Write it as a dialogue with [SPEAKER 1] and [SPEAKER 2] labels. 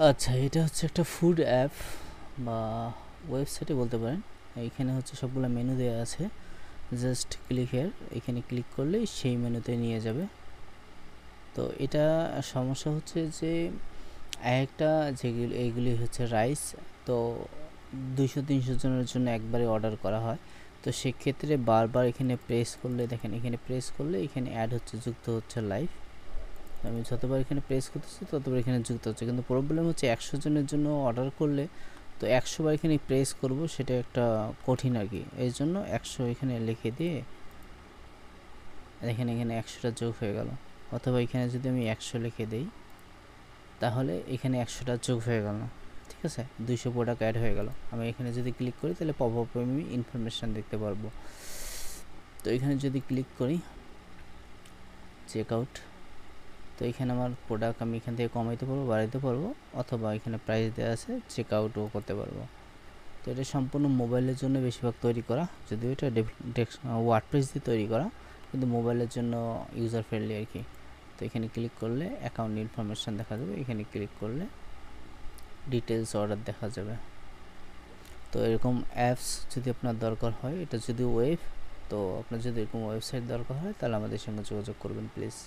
[SPEAKER 1] আচ্ছা, এটা হচ্ছে একটা ফুড অ্যাপ বা ওয়েবসাইটে বলতে পারেন। এইখানে হচ্ছে সবগুলো মেনু দেওয়া আছে। জাস্ট ক্লিক হেয়ার, এখানে ক্লিক করলেই সেই মেনুতে নিয়ে যাবে। তো এটা সমস্যা হচ্ছে যে একটা যেগুলি এইগুলি হচ্ছে রাইস, তো 200-300 জনের জন্য একবারে অর্ডার করা হয়। তো সেক্ষেত্রে বারবার এখানে প্রেস করলে, দেখেন এখানে প্রেস করলে এখানে অ্যাড হচ্ছে, যুক্ত হচ্ছে লাইভ। আমি যতবার এখানে প্রেস করতেছি ততবার এখানে যুক্ত হচ্ছে, কিন্তু প্রবলেম হচ্ছে 100 জনের জন্য অর্ডার করলে তো 100 বার এখানে প্রেস করব, সেটা একটা কঠিন আর কি। এই জন্য 100 এখানে লিখে দিয়ে দেখেন এখানে 100টা যোগ হয়ে গেল। অথবা এখানে যদি আমি 100 লিখে দেই তাহলে এখানে 100টা যোগ হয়ে গেল, ঠিক আছে, 200 প্রোডাক্ট অ্যাড হয়ে গেল। আমি এখানে যদি ক্লিক করি তাহলে পপ আপ আমি ইনফরমেশান দেখতে পারবো। তো এখানে যদি ক্লিক করি চেক আউট, তো এখানে আমার প্রোডাক্ট আমি এখান থেকে কমাইতে পারবো, বাড়াইতে পারবো, অথবা এখানে প্রাইস দেওয়া আছে চেক আউটও করতে পারবো। তো এটা সম্পূর্ণ মোবাইলের জন্য বেশিরভাগ তৈরি করা, যদিও এটা ওয়ার্ডপ্রেস দিয়ে তৈরি করা, কিন্তু মোবাইলের জন্য ইউজার ফ্রেন্ডলি আর কি। তো এখানে ক্লিক করলে অ্যাকাউন্ট ইনফরমেশান দেখা যাবে, এখানে ক্লিক করলে ডিটেলস অর্ডার দেখা যাবে। তো এরকম অ্যাপস যদি আপনার দরকার হয়, এটা যদি ওয়েব, তো আপনার যদি এরকম ওয়েবসাইট দরকার হয় তাহলে আমাদের সঙ্গে যোগাযোগ করবেন প্লিজ।